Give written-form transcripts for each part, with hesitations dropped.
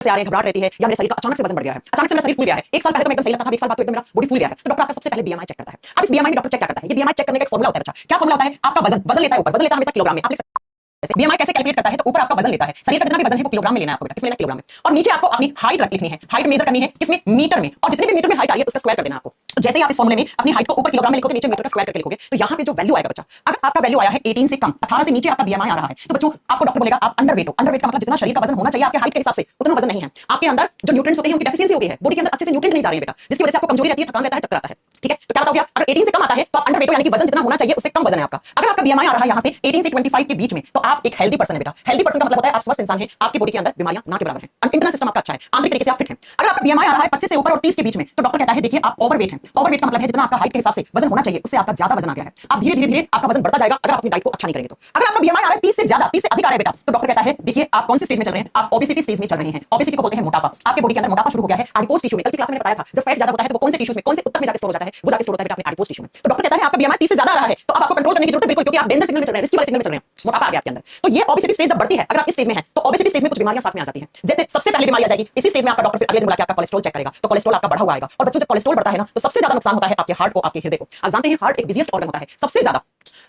से आ रहे हैं, घबराहट रहती है, या मेरे शरीर का अचानक से वजन बढ़ गया है, अचानक से मेरा शरीर फूल गया है, एक साल पहले तो मैं एकदम सही लगता था, एक साल बाद तो एकदम मेरा बॉडी फूल गया है, तो डॉक्टर आपका सबसे पहले बीएमआई चेक करता है। अब इस बीएमआई में डॉक्टर चेक क्या करता है, ये बीएमआई चेक करने का एक फॉर्मूला होता है बच्चा। क्या फॉर्मूला होता है? आपका वजन, वजन लेता है ऊपर, वजन लेता है हमेशा किलोग्राम में। आप बीएमआई कैसे कैलकुलेट करता है? तो ऊपर आपका वजन लेता है, शरीर का जितना भी वजन है वो किलोग्राम में लेना है आपको बेटा, किसमें लेना है? किलोग्राम में। और नीचे आपको अपनी हाइट लिखनी है, हाइट मेजर करनी है किसमें? मीटर में। और जितने भी मीटर में हाइट आ रही है उसका स्क्वायर कर देना आपको। तो जैसे ही आप इस फॉर्मूले में अपनी हाइट को ऊपर किलोग्राम में लिखोगे, नीचे मीटर का स्क्वायर करके लिखोगे, तो यहाँ पे जो वैल्यू आएगा बच्चा, अगर आपका वैल्यू आया है 18 से कम, 18 से नीचे आपका बीएमआई आ रहा है, तो बच्चों आपको डॉक्टर बोलेगा आप अंडरवेट हो। अंडरवेट का मतलब जितना शरीर का वजन होना चाहिए आपके हाइट के हिसाब से उतना वजन नहीं है, आपके अंदर जो न्यूट्रिएंट्स होते हैं उनकी डेफिशिएंसी हो गई है, बॉडी के अंदर अच्छे से न्यूट्रिएंट नहीं जा रहे हैं बेटा, जिसकी वजह से आपको कमजोरी रहती है, थकान रहता है, चक्कर आता है। ठीक है, तो क्या बताओगे आप? अगर 18 से कम आता है तो आप अंडरवेट हो, यानी कि वजन जितना होना चाहिए उससे कम वजन है आपका। अगर आपका बीएमआई आ रहा है यहाँ से 18 से 25 के बीच में, तो आप एक हेल्दी पर्सन है बेटा। हेल्दी पर्सन का मतलब होता है आप स्वस्थ इंसान हैं, आपकी बॉडी के अंदर बीमारियां ना के बराबर हैं, इंटरनल सिस्टम आपका अच्छा है, आंतरिक तरीके से आप फिट हैं। अगर आपका बीएमआई आ रहा है 25 से ऊपर और 30 के बीच में, तो डॉक्टर कहता है देखिए आप ओवरवेट हैं। ओवरवेट का मतलब है जितना आपका हाइट के हिसाब से वजन होना चाहिए उससे आपका ज्यादा वजन आ गया है, आप धीरे धीरे धीरे आपका वजन बढ़ता जाएगा अगर आप अपनी डाइट को अच्छा नहीं करेंगे तो। अगर आपका बीएमआई आ रहा है 30 से ज्यादा, 30 से अधिक आ रहा है बेटा, तो डॉक्टर कहता है देखिए आप कौन सी स्टेज में चल रहे हैं? आप ओबेसिटी स्टेज में चल रहे हैं। ओबेसिटी को बोलते हैं मोटापा। आपके बॉडी के अंदर मोटापा शुरू हो गया है एडिपोज टिश्यू में। कल की क्लास में बताया था जब फैट ज्यादा होता है तो वो कौन से टिश्यूज में, कौन से ऊतक में जाकर स्टोर हो जाता है? वो जाकर स्टोर होता है बेटा अपने एडिपोज टिश्यू में। तो डॉक्टर कहता है आपका बीएमआई 30 से ज्यादा आ रहा है तो अब आपको कंट्रोल करने की जरूरत है बिल्कुल, क्योंकि आप डेंजर सिग्नल में चल रहे हैं, रिस्की वाले सिग्नल में चल रहे हैं, मोटापा आ गया आपके अंदर। तो ये ओबेसिटी स्टेज जब बढ़ती है, अगर आप इस स्टेज में हैं तो ओबेसिटी स्टेज में कुछ बीमारियां साथ में आ जाती हैं। जैसे सबसे पहले बीमारी आ जाएगी इसी स्टेज में आपका डॉक्टर फिर अगले दिन बुला के आपका कोलेस्ट्रॉल चेक करेगा, तो कोलेस्ट्रॉल आपका बढ़ा हुआ आएगा। और बच्चों जब कोलेस्ट्रॉल बढ़ता है ना तो सबसे ज्यादा नुकसान होता है आपके हार्ट को, आपके हृदय को। आप जानते हैं हार्ट एक बिजिएस्ट ऑर्गन होता है, सबसे ज्यादा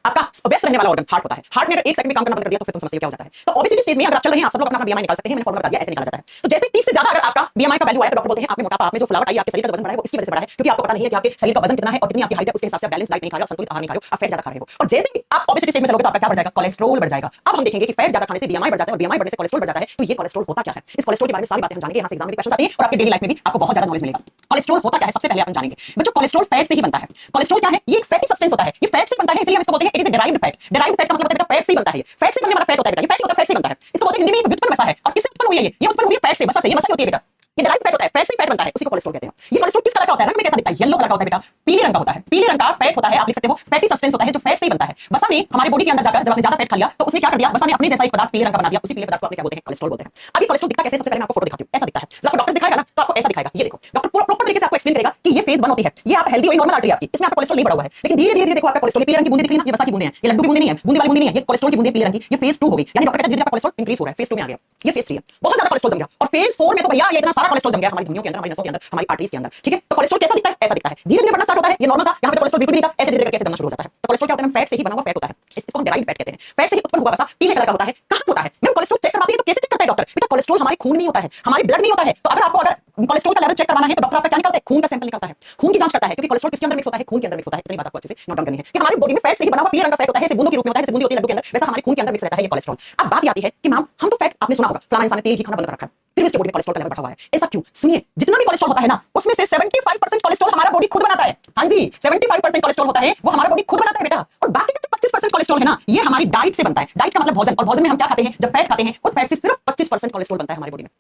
आपका व्यस्त रहने वाला ऑर्गन हार्ट होता है। हार्ट ने अगर एक सेकंड में काम करना बंद कर दिया तो फिर तुम समझते हो क्या हो जाता है। तो ओबेसिटी स्टेज में अगर आप चल रहे हैं, आप सब लोग अपना बीएमआई निकाल सकते हैं, मैंने फॉर्मूला बता दिया, ऐसे निकाला जाता है। तो जैसे 30 से ज्यादा अगर आपका बीएमआई का वैल्यू आया तो डॉक्टर बोलते हैं आप में मोटापा, आप में जो फ्लावर आई, आपके शरीर का वजन बढ़ा है वो इसी वजह से बढ़ा है, क्योंकि आपको पता नहीं है कि आपके शरीर का वजन कितना है और कितनी आपकी हाइट है, उसके हिसाब से आप बैलेंस डाइट नहीं खा रहे हो, संतुलित आहार नहीं खा रहे हो, आप फैट ज्यादा खा रहे हो। और जैसे ही आप ओबेसिटी स्टेज में चलोगे तो आपका क्या बढ़ जाएगा? कोलेस्ट्रॉल बढ़ जाएगा। अब हम देखेंगे कि फैट ज्यादा खाने से बीएमआई बढ़ जाता है और बीएमआई बढ़ने से कोलेस्ट्रॉल बढ़ जाता है। तो ये कोलेस्ट्रॉल होता क्या है? इस कोलेस्ट्रॉल के बारे में सारी बातें हम जानेंगे, यहाँ से एग्जाम में भी क्वेश्चन आते हैं और आपके डेली लाइफ में भी आपको बहुत ज्यादा नॉलेज मिलेगा। कोलेस्ट्रॉल होता क्या है सबसे पहले अपन जानेंगे। बच्चों कोलेस्ट्रॉल फैट से ही बनता है। कोलेस्ट्रॉल क्या है? ये एक फैटी सब्सटेंस होता है, ये फैट से बनता है, इसलिए हम इसको बोलते हैं it is a derived fat. Derived fat का मतलब होता है बेटा फैट से ही बनता है, ये फैट से बनने वाला फैट होता है बेटा, ये फैट होता है, फैट से बनता है। इसको बोलते हैं हिंदी में व्युत्पन्न वसा है। और किससे उत्पन्न हुई है? ये उत्पन्न हुई है फैट से, वसा से। ये वसा होती है बेटा, ये डिराइव्ड फैट होता है, फैट से फैट बनता है, उसी को कोलेस्ट्रॉल कहते हैं। ये कोलेस्ट्रॉल किस कलर का होता है? रंग में कैसा दिखता है? येलो कलर का होता है बेटा, पीले रंग का होता है। पीले रंग का फैट होता है, आप लिख सकते हो फैटी सब्सटेंस होता है जो फैट से ही बनता है। वसा ने हमारी बॉडी के अंदर जाकर जब आपने ज्यादा फैट खा लिया तो उसने क्या कर दिया? वसा ने अपने जैसा एक पदार्थ पीले रंग का बना दिया, उसी पीले पदार्थ को अपने क्या बोलते हैं? कोलेस्ट्रॉल बोलते हैं। अभी कोलेस्ट्रॉल दिखता कैसे? सबसे पहले मैं आपको फोटो दिखाती हूं, ऐसा दिखता है। जब आपको डॉक्टर दिखाएगा ना तो आपको ऐसा दिखाएगा, ये देखो डॉक्टर प्रॉपर तरीके से आपको एक्सप्लेन करेगा कि ये फेज 1 होती है, ये आप हेल्दी हो, नॉर्मल आर्टरी आपकी, इसमें आपका कोलेस्ट्रॉल नहीं बढ़ा हुआ है, लेकिन धीरे धीरे देखो आपका कोलेस्ट्रॉल पीले रंग की बूंदें दिख रही है ना, ये वसा की बूंदें हैं, ये लड्डू की बूंदें नहीं है, बूंदे वाली बूंदें नहीं है, ये कोलेस्ट्रॉल की बूंदें पीले रंग की, ये फेज 2 हो गई। यानी डॉक्टर कहता है धीरे धीरे आपका कोलेस्ट्रॉल इंक्रीज हो रहा है, फेज 2 में आ गया, ये फेज 3 है, बहुत ज्यादा कोलेस्ट्रॉल जम गया। और फेज 4 में तो भैया ये इतना सारा कोलेस्ट्रॉल जम गया हमारी धमनियों के अंदर, हमारी नसों के अंदर, हमारी आर्टरीज के अंदर। ठीक है, तो कोलेस्ट्रॉल कैसा दिखता है? ऐसा दिखता है, धीरे धीरे बढ़ना स्टार्ट होता है, ये नॉर्मल था, यहाँ पे कोलेस्ट्रॉल बिल्कुल नहीं था, ऐसे धीरे धीरे करके जमना शुरू हो जाता है। तो कोलेस्ट्रॉल क्या होता है? फैट से ही बना हुआ फैट होता है, इसको हम डिराइव्ड फैट कहते हैं। फैट से ही उत्पन्न हुआ वसा पीले कलर का होता है। कहां होता है? मैं कोलेस्ट्रॉल चेक करवाती है तो कैसे चेक करता है डॉक्टर? बेटा कोलेस्ट्रॉल हमारे खून में नहीं होता है, हमारे ब्लड में होता है। तो अगर आपको अगर कोलेस्ट्रॉल का लेवल चेक करवाना है तो डॉक्टर आपका क्या निकालता है? खून का सैंपल निकालता है, खून की जांच करता है, क्योंकि कोलेस्ट्रॉल किसके अंदर मिक्स होता है? खून के अंदर मिक्स होता है। इतनी बात आपको अच्छे से नोट डाउन करनी है कि हमारी बॉडी में फैट से ही बना हुआ पीले रंग का फैट होता है, जैसे बूंदों के रूप में होता है, जैसे बूंदी होती है लड्डू के अंदर, वैसा हमारे खून के अंदर मिक्स रहता है ये कोलेस्ट्रॉल। अब बात आती है कि मैम हम तो फैट, आपने सुना होगा फलाना इंसान ने तेल ही खाना बंद कर रखा है, फिर भी उसके बॉडी में कोलेस्ट्रॉल का लेवल बढ़ा हुआ है। ऐसा क्यों? सुनिए, जितना भी कोलेस्ट्रॉल होता है ना उसमें से 75% कोलेस्ट्रॉल हमारा बॉडी खुद बनाता है। हां जी, 75% कोलेस्ट्रॉल होता है वो हमारा बॉडी खुद बनाता है बेटा। और बाकी का 25% कोलेस्ट्रॉल है ना, ये हमारी डाइट से बनता है। डाइट का मतलब भोजन, और भोजन में हम क्या खाते हैं? जब फैट खाते हैं उस फैट से सिर्फ 25% कोलेस्ट्रॉल बनता है हमारी बॉडी में।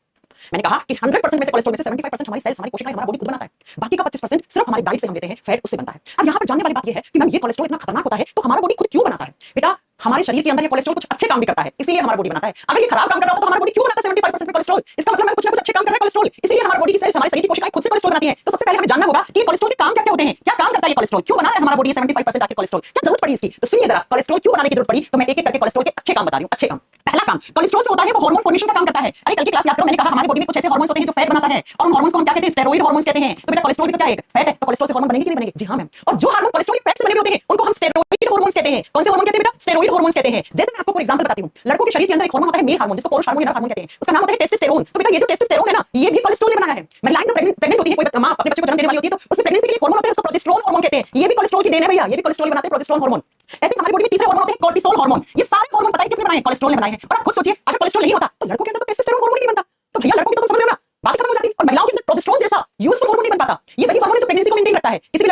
मैंने कहा कि 100% में से कोलेस्ट्रॉल में से 75% हमारी सेल्स, हमारी कोशिकाएं, हमारा बॉडी खुद बनाता है, बाकी का 25% सिर्फ हमारी डाइट से हम लेते हैं, फैट उससे बनता है। अब यहाँ पर जानने वाली बात ये है कि मैम ये कोलेस्ट्रॉल इतना खतरनाक होता है तो हमारा बॉडी खुद क्यों बनाता है? बेटा हमारे शरीर के अंदर ये कोलेस्ट्रॉल कुछ अच्छे काम भी करता है, इसलिए हमारा बॉडी बनाता है। अगर ये खराब काम कर रहा होता तो हमारा बॉडी क्यों बनाता है 75% में कोलेस्ट्रॉल? इसका मतलब है कुछ ना कुछ अच्छे काम कर रहा है कोलेस्ट्रॉल, इसलिए हमारी बॉडी की सेल्स, हमारे शरीर की कोशिकाएं खुद से कोलेस्ट्रॉल बनाती हैं। तो सबसे पहले हमें जानना होगा कि कोलेस्ट्रॉल के काम क्या क्या होते हैं, क्या काम करता है ये कोलेस्ट्रॉल, क्यों बना रहा है हमारा बॉडी 75% आखिर कोलेस्ट्रॉल, क्या जरूरत पड़ी इसकी? तो सुनिए जरा, कोलेस्ट्रॉल क्यों बनाने की जरूरत पड़ी तो मैं एक एक करके कोलेस्ट्रॉल के अच्छे काम बता रही हूं। अच्छे काम, पहला काम कोलेस्ट्रॉल से होता है वो हार्मोन फॉर्मेशन का काम करता है। अरे कल की क्लास याद करो, मैंने कहा हमारी बॉडी में कुछ ऐसे हार्मोन्स होते हैं जो फैट बनाता है, और उन हार्मोन्स को हम क्या कहते हैं? स्टेरॉइड हार्मोन्स कहते हैं। तो बेटा कोलेस्ट्रॉल भी तो क्या है? फैट है, तो कोलेस्ट्रॉल से हार्मोन बनेंगे कि नहीं बनेंगे? जी हां मैम। और जो हार्मोन कोलेस्ट्रॉल के फैट से बने हुए होते हैं उनको हम स्टेरॉइड हार्मोन्स कहते हैं। कौन से हार्मोन कहते हैं बेटा? स्टेरॉइड हार्मोन्स कहते हैं। जैसे मैं आपको फॉर एग्जांपल बताती हूं, लड़कों के शरीर के अंदर एक हार्मोन होता है मेल हार्मोन, जिसको पौरुष हार्मोन या नर हार्मोन कहते हैं, उसका नाम होता है टेस्टोस्टेरोन। तो बेटा ये जो टेस्टोस्टेरोन है ना, ये भी कोलेस्ट्रॉल ने बनाया है। महिलाएं जब प्रेग्नेंट होती है, कोई मां अपने बच्चे को जन्म देने वाली होती है, तो उसमें प्रेगनेंसी के लिए हार्मोन होता है, उसको प्रोजेस्टेरोन हार्मोन कहते हैं। ये भी कोलेस्ट्रॉल की देन है भैया, ये भी कोलेस्ट्रॉल बनाते हैं, प्रोजेस्टेरोन हार्मोन। ऐसे हमारी बॉडी में तीसरे हार्मोन होते हैं कोर्टिसोल हार्मोन। ये सारे हार्मोन बताइए किसने बनाए? कोलेस्ट्रॉल ने बनाए हैं। और आप खुद सोचिए, अगर कोलेस्ट्रॉल नहीं होता तो लड़कों के अंदर तो टेस्टोस्टेरोन हार्मोन ही नहीं बनता। तो भैया लड़कों की तो तुम समझ लो ना, बात खत्म हो जाती। और महिलाओं के अंदर प्रोजेस्टेरोन जैसा यूजफुल हार्मोन नहीं बन पाता। ये वही हार्मोन है जो प्रेगनेंसी को मेंटेन रखता है। किसी भी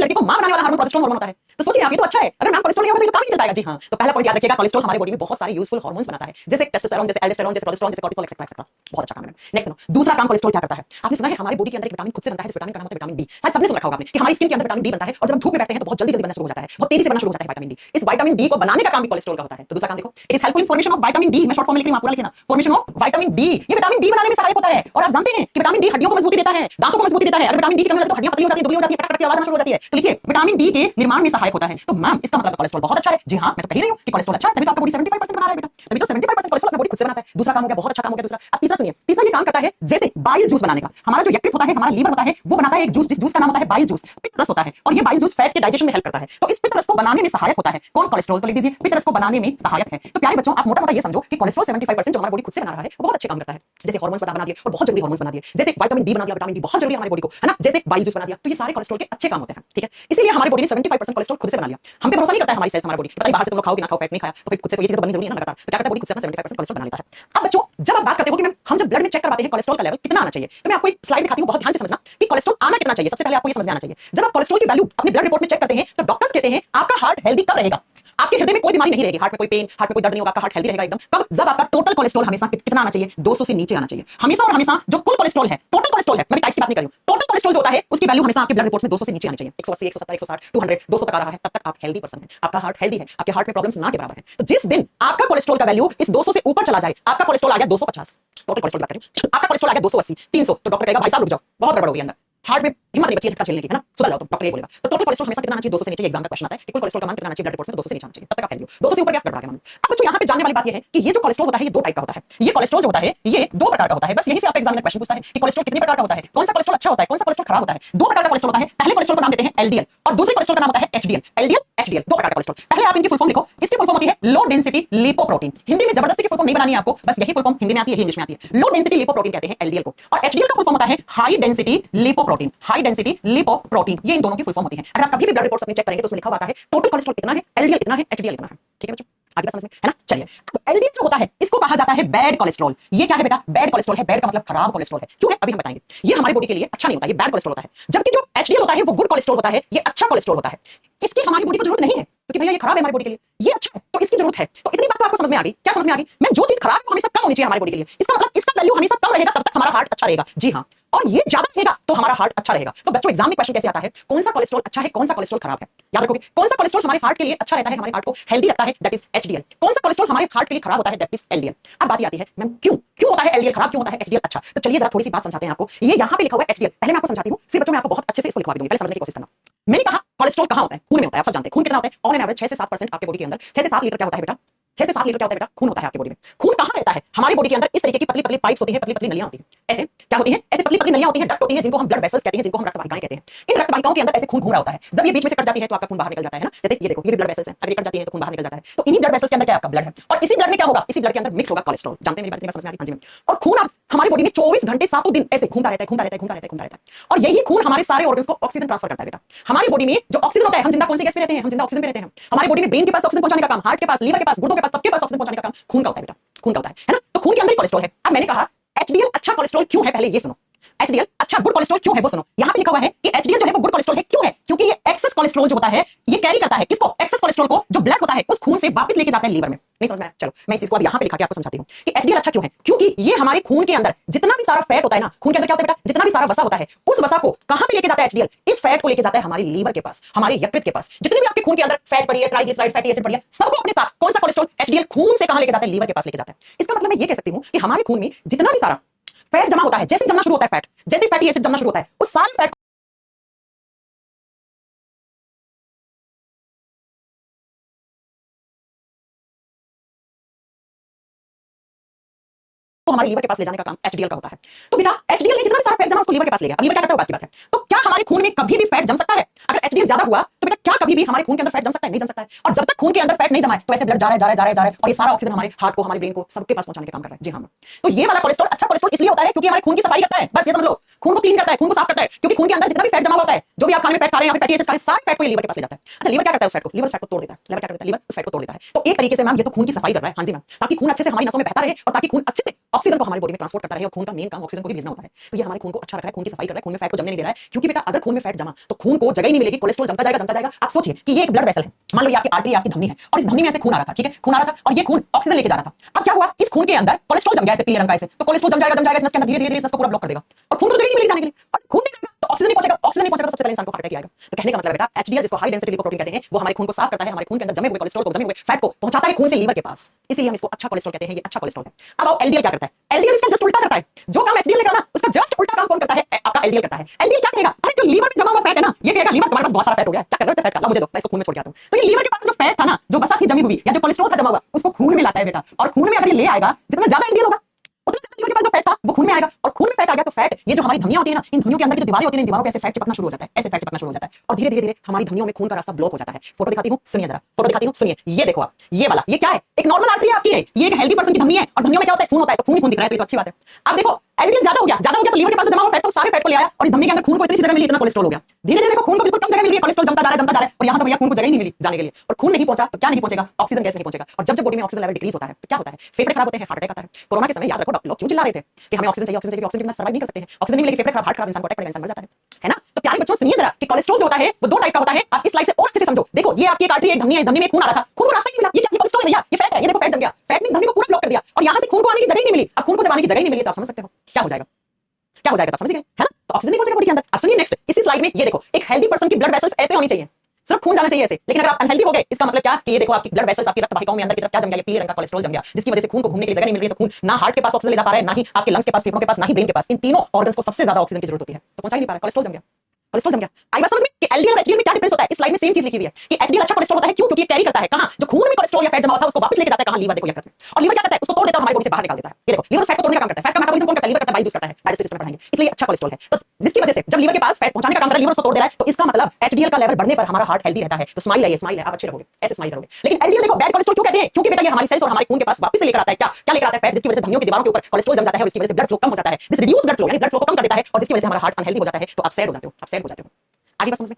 लड़की को मां बनाने वाला हार्मोन प्रोजेस्टेरोन हार्मोन होता है। तो सोचिए आप, ये तो अच्छा है, अगर नाम कोलेस्ट्रॉल नहीं होता तो काम ही चल जाएगा। जी हां, तो पहला पॉइंट याद रखिएगा, कोलेस्ट्रॉल हमारी बॉडी में बहुत सारे यूजफुल हार्मोन्स बनाता है, जैसे टेस्टोस्टेरोन, जैसे एल्डोस्टेरोन, जैसे प्रोजेस्टेरोन, जैसे कॉर्टिसोल एक्सेट्रा एक्सेट्रा। बहुत अच्छा काम है। नेक्स्ट सुनो, दूसरा काम कोलेस्ट्रॉल क्या करता है? आपने सुना है हमारी बॉडी के अंदर एक विटामिन खुद से बनता है, जिस विटामिन का नाम होता है विटामिन डी। शायद सबने सुन रखा होगा आपने कि हमारी स्किन के अंदर विटामिन डी बनता है, और जब हम धूप में बैठते हैं तो बहुत जल्दी जल्दी बनना शुरू हो जाता है, बहुत तेजी से बनना शुरू हो जाता है विटामिन डी। इस विटामिन डी को बनाने का काम भी कोलेस्ट्रॉल का होता है। तो दूसरा काम देखो, it is helpful in formation of vitamin D. मैं शॉर्ट फॉर्म में लिख रही हूं, आप पूरा लिखना, फॉर्मेशन ऑफ विटामिन डी। ये विटामिन डी बनाने में सहायक होता है। और आप जानते हैं कि विटामिन डी हड्डियों को मजबूती देता है, दांतों को मजबूती देता है। अगर विटामिन डी की कमी होती है तो हड्डियां पतली हो जाती है, दुबली हो जाती है, टक टक की आवाज आना शुरू हो जाती है। तो लिखिए विटामिन डी के निर्माण में सहायक होता है। तो मैम इसका मतलब कोलेस्ट्रॉल बहुत अच्छा है। जी हाँ, मैं तो कह रही हूं कि कोलेस्ट्रॉल अच्छा है, तभी तो आपका बॉडी 75% बना रहा है बेटा, तभी तो 75% कोलेस्ट्रॉल अपना बॉडी खुद से बनाता है। दूसरा काम हो गया, बहुत अच्छा काम हो गया दूसरा। अब तीसरा सुनिए, तीसरा ये काम करता है जैसे बाइल जूस बनाने का। हमारा जो यकृत होता है, हमारा लीवर होता है, वो बनाता है एक जूस, जिस जूस का नाम होता है बाइल जूस, पित्त रस होता है। और ये बाइल जूस फैट के डाइजेशन में हेल्प करता है। तो इस पित्त रस को बनाने में सहायक होता है कौन? कोलेस्ट्रॉल। तो लिख दीजिए पित्त रस को बनाने में सहायक है। तो प्यारे बच्चों, आप मोटा मोटा ये समझो कि कोलेस्ट्रॉल 75% जो हमारी बॉडी खुद से बना रहा है, वो बहुत अच्छे काम करता है। जैसे हार्मोन्स बना दिए, और बहुत जरूरी हार्मोन्स बना दिए, जैसे विटामिन डी बना दिया, विटामिन डी बहुत जरूरी है हमारी बॉडी को, है ना, जैसे बाइल जूस बना दिया। तो ये सारे कोलेस्ट्रॉल के अच्छे काम होते हैं, ठीक है। इसीलिए हमारी बॉडी ने 75% कोलेस्ट्रॉल खुद से बना लिया। हम पे भरोसा नहीं करता है हमारी सेल्स, हमारी बॉडी पता नहीं बाहर से तुम लोग खाओ कि ना खाओ, फैट नहीं खाया तो फिर खुद से तो ये चीज तो बननी जरूरी है ना लगातार। तो क्या करता है बॉडी खुद से अपना 75% कोलेस्ट्रॉल बना लेता है। अब बच्चों, जब आप बात करते हो कि मैम हम जब ब्लड में चेक करवाते हैं कोलेस्ट्रॉल का लेवल कितना आना चाहिए, तो मैं आपको एक स्लाइड दिखाती हूं, बहुत ध्यान से समझना कि कोलेस्ट्रॉल आना कितना चाहिए। सबसे पहले आपको ये समझ में आना चाहिए, जब आप कोलेस्ट्रॉल की वैल्यू अपने ब्लड रिपोर्ट में चेक करते हैं तो डॉक्टर्स कहते हैं आपका हार्ट हेल्दी कब रहेगा, आपके हृदय में कोई बीमारी नहीं रहेगी, हार्ट में कोई पेन, हार्ट में कोई दर्द नहीं होगा, आपका हार्ट हेल्दी रहेगा एकदम। कब? जब आपका टोटल कोलेस्ट्रॉल हमेशा कितना आना चाहिए? 200 से नीचे आना चाहिए हमेशा। और हमेशा जो कुल कोलेस्ट्रॉल है, टोटल कोलेस्ट्रॉल है, मैं टाइप की बात नहीं कर रही हूं, टोटल कोलेस्ट्रॉल जो होता है उसकी वैल्यू हमेशा आपके ब्लड रिपोर्ट में 200 से नीचे आनी चाहिए। 180, 170, 160, 200, 200 तक आ रहा है, तब तक आप हेल्दी पर्सन है, आपका हार्ट हेल्दी है, आपके हार्ट में प्रॉब्लम्स ना के बराबर है। तो जिस दिन आपका कोलेस्ट्रॉल का वैल्यू इस 200 से ऊपर चला जाए, आपका कोलेस्ट्रॉल आ गया 250, टोटल कोलेस्ट्रॉल बात करें, आपका कोलेस्ट्रॉल आ गया 280, 300, तो डॉक्टर कहेगा भाई साहब रुक जाओ, बहुत गड़बड़ हो गई अंदर, हार्ट में हिम्मत नहीं बची है झटका झेलने की, है ना, सुधर जाओ, तो डॉक्टर ये बोलेगा। तो टोटल कोलेस्ट्रॉल हमेशा कितना आना चाहिए? 200 से नीचे। एग्जाम का क्वेश्चन आता है कि कुल कोलेस्ट्रॉल का मान कितना आना चाहिए ब्लड रिपोर्ट में? तो 200 से नीचे आना चाहिए, तब तक आप हेल्दी हो। 200 से ऊपर गया गड़बड़ा गया मामला। अब बच्चों यहाँ पे जानने वाली बात ये है कि ये जो कोलेस्ट्रॉल होता है ये दो टाइप का होता है। ये कोलेस्ट्रॉल जो होता है ये दो प्रकार का होता है। बस यही से आपका एग्जाम में क्वेश्चन पूछता है कि कोलेस्ट्रॉल कितने प्रकार का होता है, कौन सा कोलेस्ट्रॉल अच्छा होता है, कौन सा कोलेस्ट्रॉल खराब होता है। दो प्रकार का कोलेस्ट्रॉल होता है। पहले कोलेस्ट्रॉल को नाम देते हैं एलडीएल और दूसरे कोलेस्ट्रॉल का नाम होता है एचडीएल। एलडीएल, एचडीएल, दो प्रकार का कोलेस्ट्रॉल। पहले आप इनकी फुल फॉर्म लिखो। इसकी फुल फॉर्म होती है लो डेंसिटी लिपोप्रोटीन। हिंदी में जबरदस्ती की फुल फॉर्म नहीं बनानी है आपको, बस यही फुल फॉर्म हिंदी में आती है, इंग्लिश में आती है। लो डेंसिटी लिपोप्रोटीन कहते हैं एलडीएल को। और एचडीएल का फुल फॉर्म होता है high density lipoprotein. High density lipoprotein, ये इन दोनों की फुल फॉर्म होती है। अगर आप कभी भी ब्लड रिपोर्ट अपनी चेक करेंगे तो उसमें लिखा हुआ है टोटल कोलेस्ट्रॉल कितना है, एलडीएल कितना है, एचडीएल कितना है। ठीक है बच्चों, आगे बात समझ में है ना। चलिए, अब एलडीएल जो होता है इसको कहा जाता है बैड कोलेस्ट्रॉल। ये क्या है बेटा? बैड कोलेस्ट्रॉल है। बैड का मतलब खराब कोलेस्ट्रॉल है। क्यों है अभी हम बताएंगे। ये हमारी बॉडी के लिए अच्छा नहीं होता, ये बैड कोलेस्ट्रॉल होता है। जबकि जो एचडीएल होता है वो गुड कोलेस्ट्रॉल होता है, ये अच्छा कोलेस्ट्रॉल होता है। इसकी हमारी बॉडी को जरूरत नहीं है क्योंकि भैया ये खराब है हमारी बॉडी के लिए, ये अच्छा है तो इसकी जरूरत है। तो इतनी बात तो आपको समझ में आ गई। क्या समझ में आ गई? मैं जो चीज खराब है वो हमेशा कम होनी चाहिए हमारी बॉडी के लिए। इसका मतलब इसका वैल्यू हमेशा कम रहेगा तब तक हमारा हार्ट अच्छा रहेगा। जी हाँ, और ये ज्यादा रहेगा तो हमारा हार्ट अच्छा रहेगा। तो बच्चों एग्जाम में क्वेश्चन कैसे आता है, कौन सा कोलेस्ट्रॉल अच्छा है, कौन सा कोलेस्ट्रॉल खराब है। याद रखोगे कौन सा कोलेस्ट्रॉल हमारे हार्ट के लिए अच्छा रहता है, हमारे हार्ट को हेल्दी रखता है, दैट इज एचडीएल। कौन सा कोलेस्ट्रॉल हमारे हार्ट के लिए खराब होता है, दैट इज एलडीएल। अब बात आती है मैम क्यों क्यों होता है एलडीएल खराब, क्यों होता है एचडीएल अच्छा। तो चलिए जरा थोड़ी सी बात समझाते हैं आपको। ये यहाँ पे लिखा हुआ है एचडीएल, पहले मैं आपको समझाती हूँ, फिर बच्चों मैं आपको बहुत अच्छे से इसको लिखवा दूंगी। पहले समझने की कोशिश करना। मैंने कहा कोलेस्ट्रॉल कहाँ होता है? खून में होता है। आप सब जानते हैं खून कितना होता है? ऑन एन एवरेज 6 से 7% आपके बॉडी के अंदर। 6 से 7 लीटर क्या होता है बेटा? 6 से 7 लीटर क्या होता है बेटा? खून होता है आपकी बॉडी में। खून कहाँ रहता है? हमारी बॉडी के अंदर इस तरीके की पतली पतली पाइप्स होती है, पतली पतली नलियां होती है। ऐसे क्या होती है? ऐसे पतली पतली नलियां होती है, डक्ट होती है, जिनको हम ब्लड वेसल्स कहते हैं, जिनको हम रक्त वाहिकाएं कहते हैं। इन रक्त वाहिकाओं के अंदर ऐसे खून घूम रहा होता है। जब ये बीच में से कट जाती है तो आपका खून बाहर निकल जाता है ना। जैसे ये देखो, ये ब्लड वेसल्स है, अगर ये कट जाती है तो खून बाहर निकल जाता है। तो इन्हीं ब्लड वेसल्स के अंदर क्या आपका ब्लड है, और इसी ब्लड में क्या होगा? इसी ब्लड के अंदर मिक्स होगा कोलेस्ट्रॉल। जानते हैं मेरी बात? समझ में आ रही? हाँ जी मैम। और खून आप हमारी बॉडी में 24 घंटे 7 दिन ऐसे घूमता रहता है, घूमता रहता है, घूमता रहता है, घूमता रहता है। और यही खून हमारे सारे ऑर्गन्स को ऑक्सीजन ट्रांसफर करता है बेटा। हमारी बॉडी में जो ऑक्सीजन होता है, हम जिंदा कौन सी गैस पे रहते हैं? हम जिंदा ऑक्सीजन पे रहते हैं। हमारी बॉडी में ब्रेन के पास ऑक्सीजन पहुंचाने का काम, हार्ट के पास, लीवर के पास, गुर्दों के पास, सबके पास ऑक्सीजन पहुंचाने का काम खून का होता है बेटा। खून का होता है ना। तो खून के अंदर ही कोलेस्ट्रॉल है। अब मैंने कहा एचडीएल अच्छा कोलेस्ट्रॉल क्यों है, पहले ये सुनो। एचडीएल अच्छा गुड कोलेस्ट्रॉल क्यों है वो सुनो। यहाँ पे लिखा हुआ है कि एचडीएल जो है वो गुड कोलेस्ट्रॉल है। क्यों है? क्योंकि ये एक्सेस कोलेस्ट्रॉल जो होता है ये कैरी करता है किसको? एक्सेस कोलेस्ट्रॉल को, जो ब्लड होता है उस खून से वापस लेके जाता है लीवर में। नहीं समझ में आया? चलो मैं इस चीज को अब यहाँ पे लिखा के आपको समझाती हूँ कि एचडीएल अच्छा क्यों है। क्योंकि ये हमारे खून के अंदर जितना भी सारा फैट होता है ना, खून के अंदर क्या होता है बेटा? जितना भी सारा वसा होता है, उस वसा को कहां पे लेके जाता है एचडीएल? इस फैट को लेके जाता है हमारी लीवर के पास, हमारे यकृत के पास। जितने भी आपके खून के अंदर फैट पड़ी है, ट्राइग्लिसराइड, फैटी एसिड पड़ी है, सबको अपने साथ कौन सा कोलेस्ट्रॉल? एचडीएल खून से कहां लेके जाता है? लीवर के पास लेके जाता है। इसका मतलब मैं ये कह सकती हूँ कि हमारे खून में जितना भी सारा फैट जमा होता है, जैसे जमना शुरू होता है फैट, जैसे फैटी एसिड जमना शुरू होता है, उस सारे फैट को हमारे लीवर के पास ले जाने का काम एचडीएल का होता है। तो बेटा एचडीएल ने जितना भी सारा फैट जमा उसको लीवर के पास ले गया। अब लीवर क्या करता है बात की बात है। तो क्या हमारे खून में कभी भी फैट जम सकता है? अगर एचडीएल ज्यादा हुआ तो बेटा क्या कभी भी हमारे खून के अंदर फैट जम सकता है? नहीं जम सकता है। और जब तक खून के अंदर फैट नहीं जमा है तो ऐसे ब्लड जा रहा है, जा रहा है, जा रहा है, जा रहा है, और ये सारा ऑक्सीजन हमारे हार्ट को, हमारे ब्रेन को, सबके पास पहुंचाने का काम कर रहा है। जी हाँ। तो ये वाला कोलेस्ट्रॉल अच्छा कोलेस्ट्रॉल इसलिए होता है क्योंकि हमारे खून की सफाई करता है। बस ये समझ लो, खून को क्लीन करता है, खून को साफ करता है। क्योंकि खून के अंदर जितना भी फैट जमा होता है, जो भी आप खाने में फैट खा रहे हैं या फिर फैटी एसिड खा रहे हैं, सारे फैट को ये लीवर के पास ले जाता है। अच्छा लीवर क्या करता है? उस फैट को, लीवर उस फैट को तोड़ देता है। लीवर क्या करता है? लीवर उस फैट को तोड़ देता है। तो एक तरीके से मैम ये तो खून की सफाई कर रहा है। हाँ जी मैम, ताकि खून अच्छे से हमारी नसों में बहता रहे और ताकि खून अच्छे से ऑक्सीजन को हमारी बॉडी में ट्रांसपोर्ट करता रहे। और खून का मेन काम ऑक्सीजन को भी भेजना होता है। तो ये हमारे खून को अच्छा रख रहा है, खून की सफाई कर रहा है, खून में फैट को जमने नहीं दे रहा है। क्योंकि बेटा अगर खून में फैट जमा तो खून को जगह ही नहीं मिलेगी, कोलेस्ट्रॉल जमता जाएगा, जमता जाएगा। आप सोचिए कि ये एक ब्लड वेसल है, मान लो ये आपकी आर्टरी, आपकी धमनी है, और इस धमनी में से खून आ रहा था, ठीक है, खून आ रहा था और ये खून ऑक्सीजन लेके जा रहा था। अब क्या हुआ? इस खून के अंदर कोलेस्ट्रॉल जम गया, ऐसे पीले रंग का ऐसे। तो कोलेस्ट्रॉल जम जाएगा, जम जाएगा, इस नस के अंदर धीरे धीरे इस नस को पूरा ब्लॉक कर देगा और खून को जगह नहीं मिलेगी जाने के लिए। और खून नहीं जाएगा तो ऑक्सीजन नहीं पहुंचेगा, ऑक्सीजन नहीं पहुंचेगा तो सबसे पहले इंसान को हार्ट अटैक आएगा। तो कहने का मतलब बेटा एचडीएल जिसको हाई डेंसिटी लिपोप्रोटीन कहते हैं, वो हमारे खून को साफ करता है, हमारे खून के अंदर जमे हुए कोलेस्ट्रॉल को, जमे हुए फैट को पहुंचाता है खून से लीवर के पास। इसलिए हम इसको अच्छा कोलेस्ट्रॉल कहते हैं, ये अच्छा कोलेस्ट्रॉल है। अब आओ एलडीएल क्या करता है? एलडीएल इसका जस्ट उल्टा करता है। जो काम एचडीएल ने करना उसका जस्ट उल्टा काम कौन करता है? आपका एलडीएल करता है। एलडीएल क्या करेगा? अरे जो लीवर में जमा हुआ फैट है ना, ये कहेगा लीवर तुम्हारे पास बहुत सारा फैट हो गया, क्या कर रहे हो फैट का, मुझे दो, मैं इसको खून में छोड़ के आता हूं। तो ये लीवर के पास जो फैट था ना, जो वसा थी जमी हुई या जो कोलेस्ट्रॉल था जमा हुआ, उसको खून में लाता है बेटा। और खून में अगर ये ले आएगा, जितना ज्यादा एलडीएल होगा उतना ज्यादा लीवर के पास जो फैट था वो खून में आएगा, और खून में फैट आ गया तो फैट, ये जो हमारी धमनियां होती है ना, इन धमनियों के अंदर की जो दीवारें होती है, इन दीवारों पे ऐसे फैट चिपकना शुरू हो जाता है, ऐसे फैट चिपकना शुरू हो जाता है, और धीरे धीरे धीरे हमारी धमनियों में खून का रास्ता ब्लॉक हो जाता है। फोटो दिखाती हूं, सुनिए जरा, फोटो दिखाती हूं, सुनिए। ये देखो आप, ये वाला, ये क्या है? एक नॉर्मल आर्टरी आपकी है, ये एक हेल्दी पर्सन की धमनी है, और धमनियों में क्या होता है? खून होता है, तो खून ही खून दिख रहा है, तो ये तो अच्छी बात है। अब देखो एलडीएल ज्यादा हो गया, तो लीवर के पास जमा हुआ फैट तो सारे फैट को ले आया, और इस धमनी के अंदर खून को इतनी जगह मिली, इतना कोलेस्ट्रॉल हो गया। धीरे धीरे देखो खून को बिल्कुल कम जगह मिल रही है, कोलेस्ट्रॉल जमता जा रहा है, और यहां तो भैया खून को जगह ही नहीं मिली जाने के लिए, और खून नहीं पहुंचा तो क्या नहीं पहुंचेगा? ऑक्सीजन गैस नहीं पहुंचेगा, और जब जब बॉडी में ऑक्सीजन लेवल डिक्रीज होता है तो क्या होता है? फेफड़े खराब होते हैं, हार्ट अटैक आता है। कोरोना के समय याद रखो डॉक्टर लोग क्यों चिल्ला रहे थे कि हमें ऑक्सीजन चाहिए, ऑक्सीजन चाहिए, ऑक्सीजन के बिना सर्वाइव नहीं कर सकते हैं, ऑक्सीजन नहीं मिलेगी फेफड़े खराब, हार्ट खराब, इंसान को अटैक पड़ेगा, इंसान मर जाता है ना। तो प्यारे बच्चों सुनिए जरा कि कोलेस्ट्रॉल जो होता है वो दो टाइप का होता है। आप इस स्लाइड से और अच्छे से समझो। देखो ये आपकी एक आर्टरी है, एक धमनी है, इस धमनी में खून आ रहा था, खून को रास्ता ही नहीं मिला, ये क्या? ये कोलेस्ट्रॉल है भैया, ये फैट है, ये देखो फैट जम गया, फैट ने धमनी को पूरा ब्लॉक कर दिया, और यहां से खून को आने की जगह ही नहीं मिली। अब खून को जब आने की जगह ही नहीं मिली तो आप समझ सकते हो क्या हो जाएगा, क्या हो जाएगा, तो समझ गए है ना। तो ऑक्सीजन नहीं पहुंचेगा बॉडी के अंदर। अब सुनिए नेक्स्ट, इसी स्लाइड में ये देखो, एक हेल्दी पर्सन की ब्लड वेसल्स ऐसे होनी चाहिए, सिर्फ खून जाना चाहिए ऐसे। लेकिन अगर आप अनहेल्दी हो गए, इसका मतलब क्या कि ये देखो आपकी ब्लड वेसल्स, आपकी रक्त वाहिकाओं में अंदर की तरफ क्या जम गया? ये पीले रंग का कोलेस्ट्रॉल जम गया, जिसकी वजह से खून को घूमने के लिए जगह नहीं मिल रही है। तो खून ना हार्ट के पास ऑक्सीजन ले जा पा रहा है, ना ही आपके लंग्स के पास, फेफड़ों के पास, ना ही ब्रेन के पास। इन तीनों ऑर्गन्स को सबसे ज्यादा ऑक्सीजन की जरूरत होती है, तो पहुंचा ही नहीं पा रहा, कोलेस्ट्रॉल जम गया, कोलेस्ट्रॉल जम गया। आई बात समझ में कि एलडीएल और एचडीएल में क्या डिफरेंस होता है? इस स्लाइड में सेम चीज लिखी हुई है कि एचडीएल अच्छा कोलेस्ट्रॉल होता है, क्यों? क्योंकि ये कैरी करता है कहां? जो खून में कोलेस्ट्रॉल या फैट जमा हुआ था उसको वापस लेके जाता है कहां? लीवर। देखो यकृत में। और लीवर क्या करता है? उसको तोड़ देता है, हमारी बॉडी से बाहर निकाल देता है। ये देखो लीवर फैट को तोड़ने का काम करता है। फैट का मेटाबॉलिज्म कौन करता है? लीवर करता है, बाइल यूज करता है, डाइजेस्टिव सिस्टम में पढ़ाएंगे। इसलिए अच्छा कोलेस्ट्रॉल है। तो जिसकी वजह से जब लीवर के पास फैट पहुंचाने का काम कर रहा है, लीवर उसको तोड़ दे रहा है, तो इसका मतलब एचडीएल का लेवल बढ़ने पर हमारा हार्ट हेल्दी रहता है। तो स्माइल है, ये स्माइल है, आप अच्छे रहोगे, ऐसे स्माइल करोगे। लेकिन एलडीएल देखो बैड कोलेस्ट्रॉल क्यों कहते हैं? क्योंकि बेटा ये हमारी सेल्स और हमारे खून के पास वापस से लेकर आता है क्या? क्या लेकर आता है? फैट, जिसकी वजह से धमनियों की दीवारों के ऊपर कोलेस्ट्रॉल जम जाता है, और इसकी वजह से ब्लड फ्लो कम हो जाता है। दिस रिड्यूस ब्लड फ्लो, यानी ब्लड फ्लो को कम कर देता है, और जिसकी वजह से हमारा हार्ट अनहेल्दी हो जाता है। तो आप सैड हो जाते हो, आप सैड हो जाते हो। आगे बात समझ में?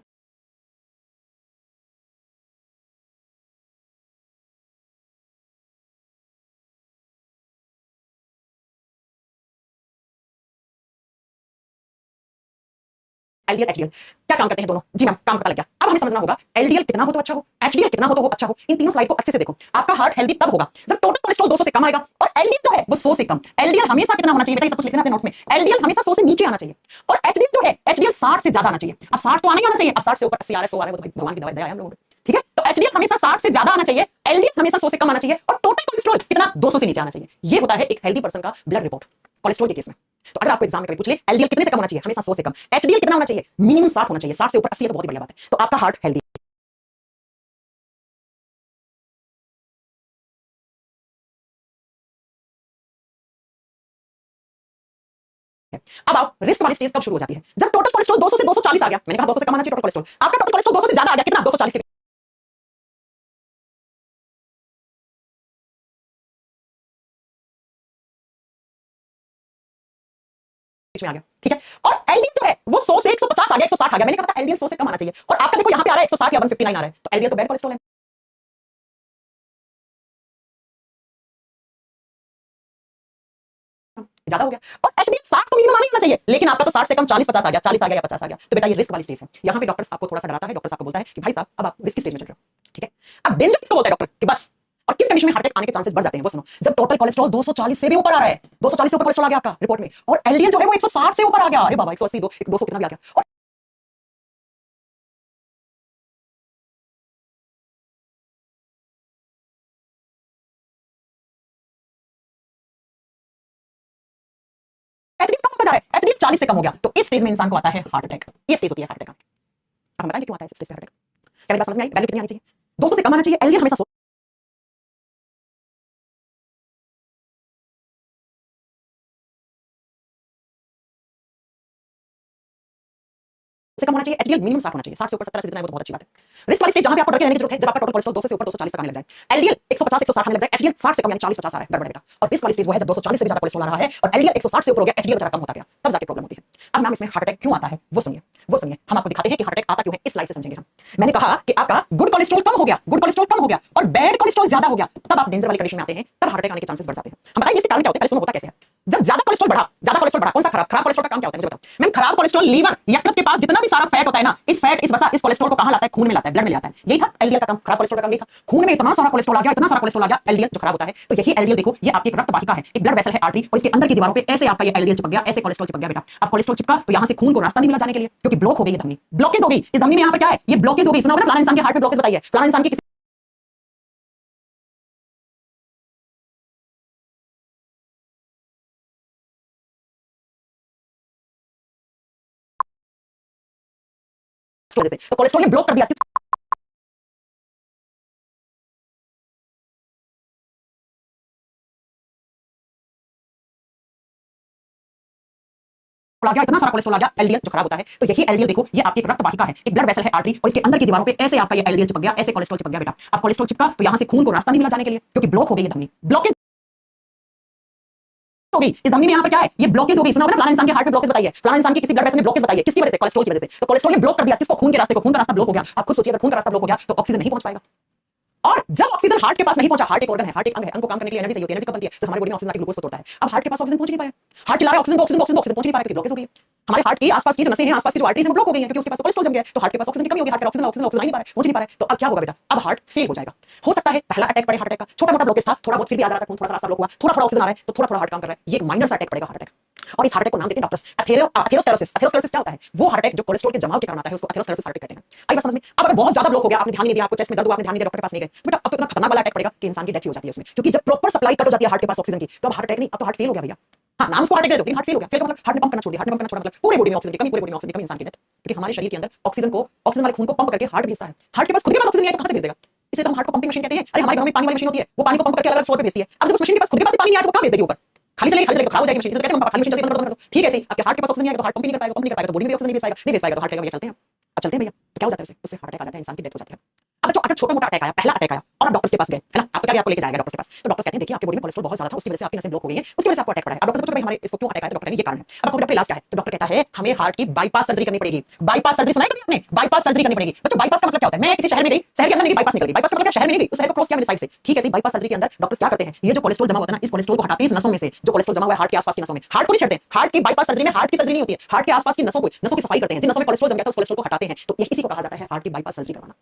एलडीएल एचडीएल क्या काम करते हैं दोनों? जी मैम, काम पता लग गया। अब हमें समझना होगा एलडीएल कितना हो तो अच्छा हो, एचडीएल कितना हो तो अच्छा हो। इन तीनों स्लाइड को अच्छे से देखो। आपका हार्ट हेल्दी तब होगा जब टोटल कोलेस्ट्रॉल 200 से कम आएगा, और एलडीएल जो है वो 100 से कम। एलडीएल हमेशा कितना होना चाहिए बेटा? ये सब कुछ लिखना अपने नोट्स में। एलडीएल हमेशा 100 से नीचे आना चाहिए, और एचडीएल जो है, एचडीएल 60 से ज्यादा आना चाहिए। अब 60 तो आना ही आना चाहिए, अब 60 से ऊपर 80 आ रहा है, 100 आ रहा है, वो तो भाई भगवान की दया है हम लोगों पे। ठीक है, तो एचडीएल हमेशा 60 से ज्यादा आना चाहिए, एलडीएल हमेशा 100 से कम आना चाहिए, और टोटल कोलेस्ट्रॉल कितना? 200 से नीचे आना चाहिए। ये होता है एक हेल्दी पर्सन का ब्लड रिपोर्ट कोलेस्ट्रॉल के केस में। तो अगर आपको एग्जाम में कभी पूछ ले एलडीएल कितने से कम होना चाहिए? हमेशा 100 से कम। एचडीएल कितना होना चाहिए? मिनिमम 60 होना चाहिए। 60 से ऊपर 80 है तो बहुत ही बढ़िया बात है, तो आपका हार्ट हेल्दी है। अब आओ, रिस्क वाली स्टेज कब शुरू हो जाती है? जब टोटल कोलेस्ट्रॉल 200 से 240 आ गया। मैंने कहा 200 से कम आना चाहिए टोटल कोलेस्ट्रॉल। आपका टोटल कोलेस्ट्रॉल 200 से ज्यादा आ गया, कितना? 240 के बीच में आ गया। ठीक है, और एलडीएल जो है वो 100 से 150 आ गया, 160 आ गया। मैंने कहा था एलडीएल 100 से कम आना चाहिए, और आपका देखो यहां पे आ रहा है 160 या 159 आ रहा है, तो एलडीएल तो बैड कोलेस्ट्रॉल है। ज्यादा हो गया। और एचडीएल 60 तो मिनिमम आना ही आना चाहिए, लेकिन आपका तो 60 से कम 40-50 आ गया, 40 आ गया या 50 आ गया, तो बेटा ये रिस्क वाली स्टेज है। यहां पे डॉक्टर्स आपको थोड़ा सा डराता है, डॉक्टर्स आपको बोलता है कि भाई साहब अब आप रिस्की स्टेज में चल रहे हो। ठीक है, अब डेंजर किसको बोलता है डॉक्टर कि बस? और किस कंडीशन में हार्ट अटैक आने के चांसेस बढ़ जाते हैं वो सुनो। जब टोटल कोलेस्ट्रॉल 240 से भी ऊपर आ रहा है, 240 से ऊपर कोलेस्ट्रॉल आ गया आपका रिपोर्ट में, और एलडीएल जो है वो 160 से ऊपर आ गया। अरे बाबा, 180, 200 कितना भी आ गया, और एचडीएल कम होता जा रहा है, एचडीएल 40 से कम हो गया, तो इस स्टेज में इंसान को आता है हार्ट अटैक। ये स्टेज होती है हार्ट अटैक। अब हम बताएंगे क्यों आता है इस स्टेज पे हार्ट अटैक। क्या मेरी बात समझ में आई? वैल्यू कितनी आनी चाहिए? 200 से कम आना चाहिए। एलडीएल हमेशा से कम होना चाहिए। एचडीएल मिनिमम 60 होना चाहिए। 60 से ऊपर 70 से जितना है वो तो बहुत अच्छी बात है। रिस्क वाली स्टेज जहां पे आपको डर के रहने की जरूरत है, जब आपका टोटल कोलेस्ट्रॉल 200 से ऊपर 240 तक आने लग जाए। एलडीएल 150 160 आने लग जाए, एचडीएल 60 से कम यानी 40 50 आ रहा है, गड़बड़ है बेटा। और रिस्क वाली स्टेज वो है जब 240 से भी ज्यादा कोलेस्ट्रॉल आ रहा है, और एलडीएल 160 से ऊपर हो गया, एचडीएल बेचारा कम होता गया, तब जाके प्रॉब्लम होती है। अब मैम इसमें हार्ट अटैक क्यों आता है वो सुनिए, वो सुनिए। हम आपको दिखाते हैं कि हार्ट अटैक आता क्यों है, इस स्लाइड से समझेंगे हम। मैंने कहा कि आपका गुड कोलेस्ट्रॉल कम हो गया, गुड कोलेस्ट्रॉल कम हो गया, और बैड कोलेस्ट्रॉल ज्यादा हो गया, तब आप डेंजर वाली कंडीशन में आते हैं, तब हार्ट अटैक आने के चांसेस बढ़ जाते हैं। हम बताएंगे इसके कारण क्या होता है, पहले सुनो होता कैसे है। जब ज्यादा कोलेस्ट्रॉल बढ़ा, ज्यादा कोलेस्ट्रॉल बढ़ा, कौन सा खराब? खराब कोलेस्ट्रॉल का काम क्या होता है मुझे बताओ। मैम खराब कोलेस्ट्रॉल लीवर यकृत के पास जितना भी सारा फैट होता है ना, इस फैट इस वसा इस कोलेस्ट्रॉल को कहां लाता है? खून में लाता है, ब्लड में लाता है। यही था एलडीएल का काम, खराब कोलेस्ट्रॉल का काम यही था। खून में इतना सारा कोलेस्ट्रॉल आ गया, इतना सारा कोलेस्ट्रॉल आ गया, एलडीएल जो खराब होता है। तो यही एलडीएल देखो, ये आपकी एक रक्त वाहिका है, एक ब्लड वेसल है, आर्टरी, और इसके अंदर की दीवारों पे ऐसे आपका ये एलडीएल चिपक गया, ऐसे कोलेस्ट्रॉल चिपक गया बेटा। अब कोलेस्ट्रॉल चिपका तो यहां से खून को रास्ता नहीं मिला जाने के लिए, क्योंकि ब्लॉक हो गई ये धमनी, ब्लॉकेज हो गई। इस धमनी में यहां पर क्या है? ये ब्लॉकेज हो गई। सुना होगा ना फलाना इंसान के हार्ट में ब्लॉकेज बताइए, फलाना इंसान की कोलेस्ट्रॉल तो कोलेस्ट्रॉल ने ब्लॉक कर दिया। आ गया, इतना सारा कोलेस्ट्रॉल आ गया, एलडीएल जो खराब होता है। तो यही एलडीएल देखो, ये आपकी रक्त वाहिका है, एक ब्लड वेसल है, आर्टरी, और इसके अंदर की दीवारों पे ऐसे आपका ये एलडीएल चिपक गया, ऐसे कोलेस्ट्रॉल चिपक गया बेटा। अब कोलेस्ट्रॉल चिपका तो यहां से खून को रास्ता नहीं मिला जाने के लिए, क्योंकि ब्लॉक हो गई ये धमनी, ब्लॉकेज हो गई इस धमनी में। यहाँ पर क्या है, ये ब्लॉकेज हो गई। सुना होगा ना, फलाना इंसान के हार्ट में ब्लॉकेज बताइए, फलाना इंसान की किसी ब्लड वेसल में ब्लॉकेज बताइए, किसकी वजह से, कोलेस्ट्रॉल की वजह से। तो कोलेस्ट्रॉल ने ब्लॉक कर दिया किसको, खून के रास्ते को, खून का रास्ता ब्लॉक हो गया। आप खुद सोचिए, अगर खून का रास्ता ब्लॉक हो गया तो ऑक्सीजन नहीं पहुंच पाएगा, और जब ऑक्सीजन हार्ट के पास नहीं पहुंचा, हार्ट एक ऑर्गन है, हार्ट एक अंग है, अंग को काम करने के लिए एनर्जी चाहिए होती है, एनर्जी कब बनती है, जब हमारे बॉडी में ऑक्सीजन आके ग्लूकोज को तोड़ता है। अब हार्ट के पास ऑक्सीजन पहुंच नहीं पाया, हार्ट चिल्ला रहा है ऑक्सीजन ऑक्सीजन ऑक्सीजन ऑक्सीजन पहुंच नहीं पाया, क्योंकि ब्लॉकेज हो गई है। हमारे हार्ट के आसपास की जो नसें हैं, आसपास की जो आर्टरीज हैं, ब्लॉक हो गई हैं, क्योंकि उसके पास कोलेस्ट्रॉल जम गया है। तो हार्ट के पास ऑक्सीजन की कमी होगी, हार्ट ऑक्सीजन ऑक्सीजन ऑक्सीजन नहीं पा रहा है, पहुंच नहीं पा रहा है। तो अब क्या होगा बेटा, अब हार्ट फेल हो जाएगा। हो सकता है पहला अटैक पड़े हार्ट अटैक का, छोटा मोटा ब्लॉकेज था, थोड़ा बहुत फिर भी आ रहा था खून, थोड़ा सा रास्ता ब्लॉक हुआ, थोड़ा थोड़ा ऑक्सीजन आ रहा है, तो थोड़ा थोड़ा हार्ट काम कर रहा है, ये एक माइनर सा अटैक पड़ेगा, हार्ट अटैक। और इस हार्ट अटैक को नाम देते हैं डॉक्टर्स एथेरोस्क्लेरोसिस। एथेरोस्क्लेरोसिस क्या होता है, वो हार्ट अटैक जो कोलेस्ट्रॉल के जमाव के कारण आता है, उसको एथेरोस्क्लेरोसिस हार्ट अटैक कहते हैं। आई बात समझ में। अब अगर बहुत ज्यादा ब्लॉक हो गया, आपने ध्यान नहीं दिया, आपको चेस्ट में दर्द हुआ, आपने ध्यान नहीं दिया, डॉक्टर के पास नहीं गए, तो बेटा अब तो इतना खतरनाक वाला अटैक पड़ेगा कि इंसान की डेथ हो जाती है उसमें, क्योंकि जब प्रॉपर सप्लाई कट हो जाती है हार्ट के पास ऑक्सीजन की, तो अब हार्ट अटैक नहीं, अब तो हार्ट फेल हो गया भैया। हाँ, नाम उसको हार्ट अटैक दे दो, हार्ट फेल हो गया। फेल का मतलब हार्ट ने पंप करना छोड़ दिया, हार्ट ने पंप करना छोड़ा, मतलब पूरे बॉडी में ऑक्सीजन की कमी, पूरे बॉडी में ऑक्सीजन की कमी, इंसान की डेथ। क्योंकि हमारे शरीर के अंदर ऑक्सीजन को, ऑक्सीजन वाले खून को पंप करके हार्ट भेजता है। हार्ट के पास खुद के पास ऑक्सीजन नहीं है तो कहां से भेज देगा, इसे तो हम हार्ट को पंपिंग मशीन कहते हैं। अरे हमारे घर में पानी वाली मशीन होती है, वो पानी को पंप करके अलग अलग फ्लोर पे भेजती है। अब जब उस मशीन के पास खुद के पास पानी नहीं आया तो कहां भेज देगी ऊपर, खाली चलेगी, खाली चलेगी तो खराब हो जाएगी मशीन। तो कहते हैं खाली मशीन चलती है, बंद कर दो। ठीक है, सही, आपके हार्ट के पास ऑक्सीजन नहीं है तो हार्ट पंप नहीं कर पाएगा, पंप नहीं कर पाएगा तो बॉडी में ऑक्सीजन नहीं भेज पाएगा, नहीं भेज पाएगा तो हार्ट लगेगा, चलते हैं। अब चलते हैं भैया, तो क्या हो जाता है उससे हार्ट अटैक आ जाता है, इंसान की डेथ हो जाती है। अब जो अगर छोटा मोटा अटैक आया, पहला अटैक आया और आप डॉक्टर के पास गए, है ना, आपको क्या आपको लेके जाएगा डॉक्टर के पास, तो डॉक्टर कहते हैं देखिए आपके बॉडी में कोलेस्ट्रॉल बहुत ज्यादा था, उसकी वजह से आपकी नसें ब्लॉक हो गई हैं, उसकी वजह से आपको अटैक पड़ा है। अब डॉक्टर पूछते हैं हमारे इसको क्यों अटैक आया, तो डॉक्टर कहते हैं ये कारण है। अब आपको डॉक्टर इलाज क्या है, तो डॉक्टर कहता है हमें हार्ट की बाईपास सर्जरी करनी पड़ेगी। बाईपास सर्जरी सुना है कभी आपने, बाईपास सर्जरी करनी पड़ेगी। बच्चों बाईपास का मतलब क्या होता है, मैं किसी शहर में गई, शहर के अंदर मेरी बाईपास निकल गई, बाईपास का मतलब क्या, शहर में नहीं गई, उस शहर को क्रॉस किया मेरी साइड से, ठीक है। सही, बाईपास सर्जरी के अंदर डॉक्टर क्या करते हैं, ये जो कोलेस्ट्रॉल जमा होता है ना, इस कोलेस्ट्रॉल को हटाते हैं इस नसों में से, जो कोलेस्ट्रॉल जमा हुआ है हार्ट के आसपास की नसों में, हार्ट को नहीं छेड़ते। हार्ट की बाईपास सर्जरी में हार्ट की सर्जरी नहीं होती है, हार्ट के आसपास की नसों की सफाई करते हैं, जिन नसों में कोलेस्ट्रॉल जम गया था उस कोलेस्ट्रॉल को हटाते हैं। तो इसी को कहा जाता है हार्ट की बाईपास सर्जरी करवाना।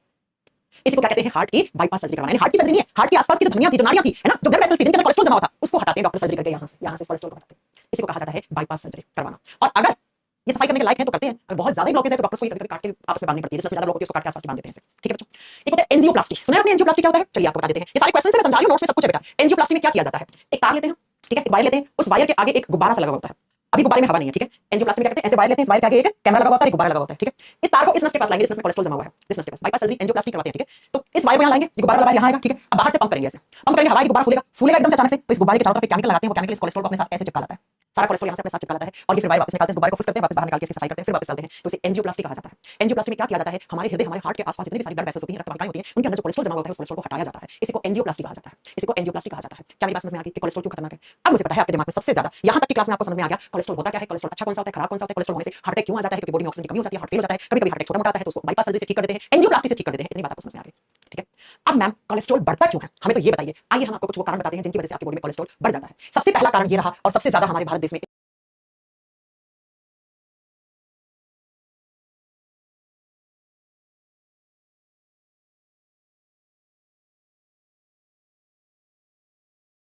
इसी को क्या कहते हैं, हार्ट की बाईपास सर्जरी करवाना। हार्ट की सर्जरी नहीं है, हार्ट के आसपास की जो धमनियां थी, जो नाड़ियां थी, है ना, जो ब्लड वेसल्स थी, जिनके अंदर कोलेस्ट्रॉल जमा हुआ था, उसको हटाते हैं डॉक्टर सर्जरी करके, यहां से कोलेस्ट्रॉल को हटाते हैं। इसी को कहा जाता है बाईपास सर्जरी करवाना। और अगर ये सफाई करने के लायक है तो करते हैं, अगर बहुत ज्यादा ब्लॉकेज है तो डॉक्टर्स को कभी काट के आपस में बांधनी पड़ती है, जिससे ज्यादा ब्लॉक होती है उसको काट के आसपास बांध देते हैं। ठीक है बच्चों, एक होता है एंजियोप्लास्टी। सुना है आपने एंजियोप्लास्टी क्या होता है, चलिए आपको बता देते हैं। ये सारे क्वेश्चन से मैं समझा रही हूं, नोट्स में सब कुछ है बेटा। एंजियोप्लास्टी में क्या किया जाता है, एक तार लेते हैं, ठीक है, एक वायर लेते हैं, उस वायर के आगे एक गुब्बारा सा लगा होता है। अभी गुब्बारे में हवा नहीं है, ठीक है। एंजियोप्लास्टी में क्या करते हैं, ऐसे वायर लेते हैं, इस वायर के आगे एक कैमरा लगा होता है, एक गुब्बारा लगा होता है, ठीक है। इस तार को इस नस के पास लाएंगे, इस नस में कोलेस्ट्रॉल जमा हुआ है, इस नस के पास बाईपास सर्जरी एंजियोप्लास्टी करवाते हैं, ठीक है। तो इस वायर को यहां लाएंगे, ये गुब्बारा वाला यहां आएगा, ठीक है। अब बाहर से पंप करेंगे, ऐसे पंप करेंगे, हवा गुब्बारा फूलेगा, फूलेगा एकदम से अचानक से, तो इस गुब्बारे के चारों तरफ एक केमिकल लगाते हैं, वो केमिकल इस कोलेस्ट्रॉल को अपने साथ ऐसे चिपका लाता है, सारा कोलेस्ट्रॉल यहां से अपने साथ चिपका लाता है, और ये फिर वायर वापस निकालते हैं, इस गुब्बारे को फुस करते हैं, वापस बाहर निकाल के इसकी सफाई करते हैं, फिर वापस डालते हैं। तो इसे एंजियोप्लास्टी कहा जाता है। एंजियोप्लास्टी में क्या किया जाता है, हमारे हृदय, हमारे हार्ट के आसपास जितनी भी सारी ब्लड वेसल्स होती हैं, रक्त वाहिकाएं होती हैं, उनके अंदर जो कोलेस्ट्रॉल जमा होता है उस कोलेस्ट्रॉल को हटाया जाता है। इसी को एंजियोप्लास्टी कहा जाता है, इसी को एंजियोप्लास्टी कहा जाता है। क्या मेरी बात समझ में आ गई कि कोलेस्ट्रॉल क्यों खतरनाक है। अब मुझे पता है आपके दिमाग में सबसे ज्यादा, यहां तक की क्लास में आपको समझ में आ गया कोलेस्ट्रॉल होता क्या है, कोलेस्ट्रॉल अच्छा कौन सा होता है, खराब कौन सा होता है, कोलेस्ट्रॉल होने से हार्ट अटैक क्यों आ जाता है, क्योंकि बॉडी में ऑक्सीजन की कमी हो जाती है, हार्ट फेल हो जाता है, कभी कभी हार्ट अटैक छोटा मोटा आता है तो उसको बाईपास सर्जरी से ठीक कर देते हैं, एंजियोप्लास्टी से ठीक कर देते हैं। इतनी बात आपको समझ में आ गई, ठीक है। अब मैम कोलेस्ट्रॉल बढ़ता क्यों है, हमें तो ये बताइए। आइए हम आपको कुछ वो कारण बताते हैं जिनकी वजह से आपकी बॉडी में कोलेस्ट्रॉल बढ़ जाता है। सबसे पहला कारण ये रहा, और सबसे ज्यादा हमारे भारत देश में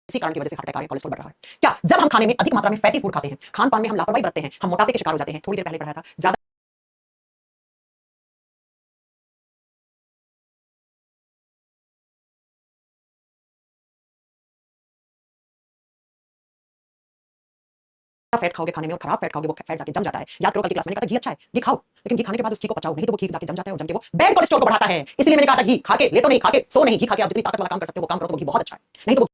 इसी कारण की वजह से हार्ट अटैक आ रहे हैं, कोलेस्ट्रॉल बढ़ रहा है। क्या जब हम खाने में अधिक मात्रा में फैटी फूड खाते हैं, खान पान में हम लापरवाही बरतते हैं, हम मोटापे के शिकार हो जाते हैं। थोड़ी देर पहले पढ़ाया था, ज्यादा फैट खाओगे खाने में और खराब फैट खाओगे, वो फैट जाके जम जाता है। याद करो कल की क्लास में मैंने कहा था घी अच्छा है, घी खाओ, लेकिन घी खाने के बाद उस घी को पचाओ, नहीं तो वो घी जाके जम जाता है और जम के वो बैड कोलेस्ट्रॉल को बढ़ाता है। इसलिए मैंने कहा था घी खा के लेटो नहीं, खा के सो नहीं, घी खा के आप जितनी ताकत वाला काम कर सकते हो वो काम करो, तो वो घी बहुत अच्छा है, नहीं तो वो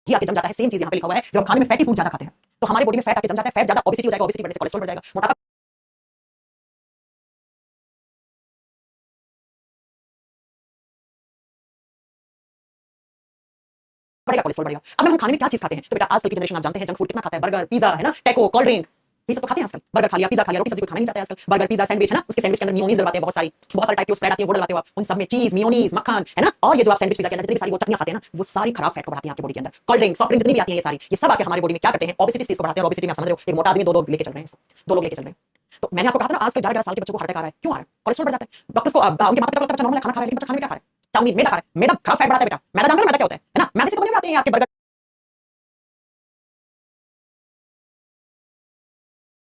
घी आके जम जाता है। सेम चीज यहाँ पे लिखा हुआ है, जब हम खाने में फैटी फूड ज्यादा खाते हैं तो हमारे बॉडी में फैट आके जम जाता है, फैट ज्यादा ओबेसिटी हो जाएगा, ओबेसिटी बढ़ने से कोलेस्ट्रॉल बढ़ जाएगा, मोटापा बढ़ेगा, कोलेस्ट्रॉल बढ़ेगा। अब हम खाने में क्या चीज खाते हैं, तो बेटा आजकल की जनरेशन आप जानते हैं जंक फूड कितना खाता है, बर्गर पिज्जा, है ना, टैको, कोल्ड ड्रिंक, ये सब तो खाते हैं आजकल। बर्गर खा लिया, पिज्जा खा लिया, रोटी सब्जी कोई खाना नहीं चाहता है आजकल। बर्गर पिज्जा सैंडविच, है ना, उसके सैंडविच के अंदर मेयोनीज डलवाते हैं, बहुत सारे टाइप की स्प्रेड आती है, वो डलवाते हो आप, उन सब में चीज, मेयोनीज, मक्खन, है ना, और ये जो आप सैंडविच पिज्जा के अंदर जितनी सारी वो चटनियां खाते हैं ना, वो सारी खराब फैट को बढ़ाती हैं आपकी बॉडी के अंदर। कोल्ड ड्रिंक, सॉफ्ट ड्रिंक जितनी भी आती है, ये सब आके हमारी बॉडी में क्या करते हैं, ओबेसिटी चीज को बढ़ाते हैं। और ओबेसिटी में आप समझ रहे हो, एक मोटा आदमी दो लेके चल रहे हैं, दो लोग लेके चल रहे हैं। तो मैंने आपको कहा था ना आजकल 11 साल के बच्चों को हार्ट अटैक आ रहा है, क्यों आ रहा है, कोलेस्ट्रॉल बढ़ जाता है। डॉक्टर्स को उनके माता पिता को बच्चा नॉर्मल खाना खा रहा है, लेकिन बच्चा खाने में क्या खा रहा है, चाउमीन, मैदा खा रहा है। मैदा खराब फैट बढ़ाता है बेटा, मैदा जानते हो मैदा क्या होता है ना, मैदे से तो बने आते हैं आपके बर्गर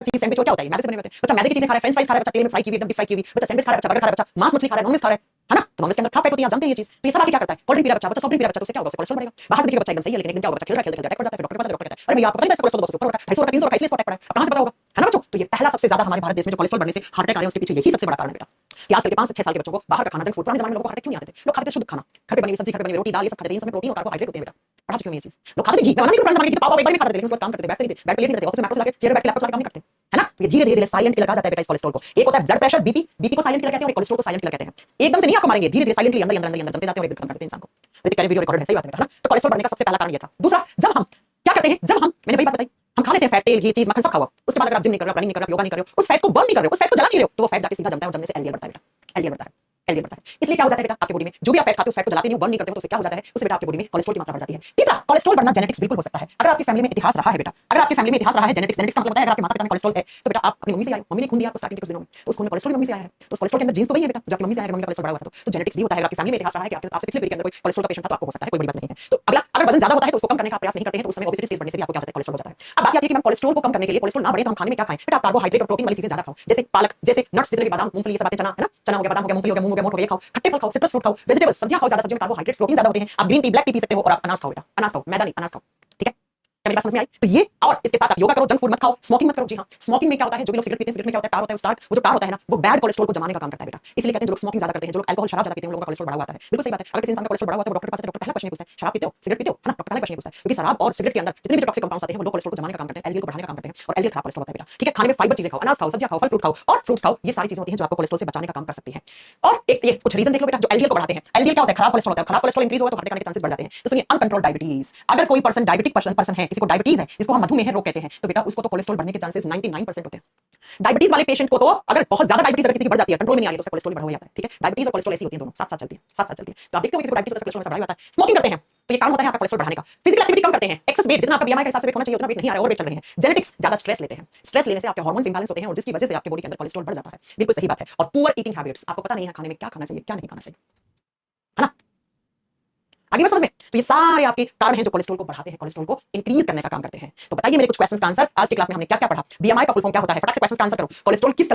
चीज सैंडविच और क्या होता है, मैदे से बने होते हैं। बच्चा मैदे की चीजें खा रहा है, फ्रेंच फ्राइज खा रहा है, बच्चा तेल में फ्राई की हुई, एकदम डीप फ्राई की हुई, बच्चा सैंडविच खा रहा है, बच्चा बर्गर खा रहा है, बच्चा मांस मछली खा रहा है, नॉन वेज खा रहा है ना। तो नॉन वेज के अंदर खराब फैट होती है, आप जानते हैं ये चीज। तो ये सब आके क्या करता है, कोल्ड ड्रिंक पी रहा है बच्चा सॉफ्ट ड्रिंक पी रहा है बच्चा, तो उससे क्या होगा, कोलेस्ट्रॉल बढ़ेगा। बाहर देखिए बच्चा एकदम सही है, लेकिन एकदम क्या होगा, बच्चा खेल रहा है, खेलते खेलते अटैक पड़ जाता है, फिर डॉक्टर के पास जाता है, डॉक्टर कहता है अरे भैया आपको पता नहीं कोलेस्ट्रॉल तो ऊपर हो रहा है, 250 का 300 का इसलिए इसको अटैक पड़ा है। कहां से पता होगा, है ना बच्चों। तो ये पहला सबसे ज्यादा हमारे भारत देश में जो कोलेस्ट्रॉल बढ़ने से हार्ट अटैक आ रहे हैं, उसके पीछे यही सबसे बड़ा कारण है बेटा, कि आजकल के 5 से 6 साल के बच्चों को बाहर का खाना, जंक फूड, पुराने जमाने में लोगों को हार्ट अटैक क्यों नहीं आते थे, लोग खाते थे शुद्ध खाना, घर पे बनी हुई सब्जी, घर पे बनी हुई रोटी दाल, ये सब खाते थे, इन सब में प्रोटीन और कार्बोहाइड्रेट होते हैं बेटा, पढ़ा चुके हो ये चीज। लोग खाते थे घी, बनाने के पुराने जमाने के पाव एक बार में खाते थे, लेकिन उसके बाद काम करते थे, बैठते नहीं थे, बेड पे लेट नहीं थे, ऑफिस में मैक्रोस लगा के चेयर पे बैठ के लैपटॉप चला के काम नहीं करते, है ना। तो ये धीरे धीरे साइलेंट किलर कहा जाता है बेटा इस कोलेस्ट्रॉल को। एक होता है ब्लड प्रेशर बीपी, बीपी को साइलेंट किलर कहते हैं और कोलेस्ट्रॉल को साइलेंट किलर कहते हैं। एकदम से नहीं आपको मारेंगे, धीरे धीरे साइलेंटली अंदर अंदर अंदर जमते जाते हैं और एक दिन खत्म कर देते हैं इंसान को। ऋतिक कह रहे वीडियो रिकॉर्डेड है, सही बात है बेटा, है ना। तो कोलेस्ट्रॉल बढ़ने का सबसे पहला कारण ये था। दूसरा, जब हम क्या करते हैं, जब हम, मैंने वही बात बताई, हम खा लेते हैं फैट, तेल, घी, चीज, मक्खन सब खाओ, उसके बाद अगर आप जिम नहीं कर रहे हो, रनिंग नहीं कर रहे हो, योगा नहीं कर रहे हो, उस फैट को बर्न नहीं कर रहे हो, उस फैट को जला नहीं रहे हो, तो वो फैट जाके सीधा जमता है और जमने से एलडीएल बढ़ता है बेटा, एलडीएल बढ़ता है, एलडीएल बढ़ता है। इसलिए क्या हो जाता है बेटा आपके बॉडी में, जो भी आप फैट खाते हो उस फैट को जलाते नहीं हो, बर्न नहीं करते हो, तो उससे क्या हो जाता है, उससे बेटा आपके बॉडी में कोलेस्ट्रॉल की मात्रा बढ़ जाती है। तीसरा, कोलेस्ट्रॉल बढ़ना जेनेटिक्स बिल्कुल हो सकता है। अगर आपकी फैमिली में इतिहास रहा है बेटा, अगर आपकी फैमिली में इतिहास रहा है, जेनेटिक्स, जेनेटिक्स का मतलब होता है अगर आपके माता पिता में कोलेस्ट्रॉल है तो बेटा आप अपनी मम्मी से आए, मम्मी ने खून दिया आपको स्टार्टिंग के कुछ दिनों में, तो उस खून में कोलेस्ट्रॉल मम्मी से आया है, तो उस कोलेस्ट्रॉल के अंदर जीन्स तो वही है बेटा जो आपकी मम्मी से आया है, मम्मी का कोलेस्ट्रॉल बढ़ा हुआ था। तो जेनेटिक्स भी होता है। अगर आपकी फैमिली में इतिहास रहा है कि आपसे पिछले पीढ़ी के अंदर कोई कोलेस्ट्रॉल का पेशेंट था तो आपको हो सकता है, कोई बड़ी बात नहीं है। तो अगला, अगर वजन ज्यादा होता है तो उसको कम करने का प्रयास नहीं करते हैं, तो उस समय ओबेसिटी स्टेज बढ़ने से भी आपको क्या होता है, कोलेस्ट्रॉल हो जाता है। अब बात आती है कि मैम कोलेस्ट्रॉल को कम करने के लिए, कोलेस्ट्रॉल ना बढ़े तो हम खाने में क्या खाएं बेटा, आप कार्बोहाइड्रेट और प्रोटीन वाली चीजें ज्यादा खाओ, जैसे पालक, जैसे नट्स, जितने भी बादाम, मूंगफली, ये सब बातें, चना, है ना, चना हो गया, बादाम हो गया, मूंगफली हो गया, मूंग हो गया, मोठ हो गया, खाओ, खट्टे फल खाओ, सिट्रस फ्रूट खाओ, वेजिटेबल्स, सब्जियां खाओ, ज्यादा सब्जियों में कार्बोहाइड्रेट्स, प्रोटीन ज्यादा होते हैं। आप green tea, black T P सकते हो और आप अनाज खाओ बेटा, अनाज खाओ, मैदा नहीं, अनाज खाओ, ठीक है। क्या मेरी बात समझ में आई। तो ये, और इसके साथ आप योगा करो, जंक फूड मत खाओ, स्मोकिंग मत करो। जी हाँ, स्मोकिंग में क्या होता है, जो भी लोग सिगरेट पीते हैं, सिगरेट में क्या होता है, टार होता है, स्टार्ट, वो जो टार होता है ना, वो बैड कोलेस्ट्रॉल को जमाने का काम करता है बेटा। इसलिए कहते हैं जो लोग स्मोकिंग ज्यादा करते हैं, जो लोग अल्कोहल, शराब ज्यादा पीते हैं, उन लोगों का कोलेस्ट्रॉल बढ़ा हुआ आता है। बिल्कुल सही बात है। अगर किसी इंसान का कोलेस्ट्रॉल बढ़ा हुआ है तो डॉक्टर के पास जाते हैं, डॉक्टर पहला क्वेश्चन पूछता है शराब पीते हो, सिगरेट पीते हो, है ना, डॉक्टर पहला क्वेश्चन पूछता है, क्योंकि शराब और सिगरेट के अंदर जितने भी टॉक्सिक कंपाउंड्स आते हैं वो लो कोलेस्ट्रॉल को जमाने का काम करते हैं, एलडीएल को बढ़ाने का काम करते हैं, और एलडीएल खराब कोलेस्ट्रॉल होता है बेटा, ठीक है। खाने में फाइबर चीजें खाओ, अनाज खाओ, सब्जियां खाओ, फल फ्रूट खाओ और फ्रूट्स खाओ, ये सारी चीजें होती हैं जो आपको कोलेस्ट्रॉल से बचाने का काम कर सकती हैं। और एक ये कुछ रीजन देख लो बेटा जो एलडीएल को बढ़ाते हैं। एलडीएल क्या होता है, खराब कोलेस्ट्रॉल होता है, खराब कोलेस्ट्रॉल इंक्रीज होगा तो हार्ट अटैक के चांसेस बढ़ जाते हैं। तो सुनिए, अनकंट्रोल्ड डायबिटीज, अगर कोई पर्सन डायबिटिक पर्सन है, किसी को डायबिटीज है, जिसको हम मधुमेह रोग कहते हैं, तो बेटा उसको तो कोलेस्ट्रॉल बढ़ने के चांसेस 99% होते हैं। डायबिटीज वाले पेशेंट को तो अगर बहुत ज्यादा डायबिटीज अगर किसी की बढ़ जाती है, कंट्रोल में नहीं आ रही, तो उसका कोलेस्ट्रॉल बढ़ा हो जाता है, ठीक है। डायबिटीज और कोलेस्ट्रॉल ऐसी होती है, दोनों साथ साथ चलती है, साथ साथ चलती है। तो आप देखते हो किसी को डायबिटीज होता है, कोलेस्ट्रॉल बढ़ा होता है। स्मोकिंग करते हैं तो ये काम होता है आपका कोलेस्ट्रॉल बढ़ाने का। फिजिकल एक्टिविटी कम करते हैं, एक्सेस वेट, जितना आपका बीएमआई के हिसाब से वेट होना चाहिए उतना वेट नहीं आ रहा है, और वेट चल रहे हैं। जेनेटिक्स, ज्यादा स्ट्रेस लेते हैं, स्ट्रेस लेने से आपके हार्मोन्स इंबैलेंस होते हैं और जिसकी वजह से आपके बॉडी के अंदर कोलेस्ट्रॉल बढ़ जाता है। बिल्कुल सही बात है। और पुअर ईटिंग हैबिट्स, आपको पता नहीं है खाने में क्या खाना चाहिए, क्या नहीं खाना चाहिए, है ना। आगे बात समझ में। तो ये सारे आपके कारण हैं जो कोलेस्ट्रॉल को बढ़ाते हैं, कोलेस्ट्रॉल को इंक्रीज करने का काम करते हैं। तो बताइए मेरे कुछ क्वेश्चंस का आंसर, आज की क्लास में हमने क्या क्या पढ़ा, बीएमआई का फुल फॉर्म क्या होता है, फटाक से क्वेश्चंस का आंसर करो। कोलेस्ट्रॉल किस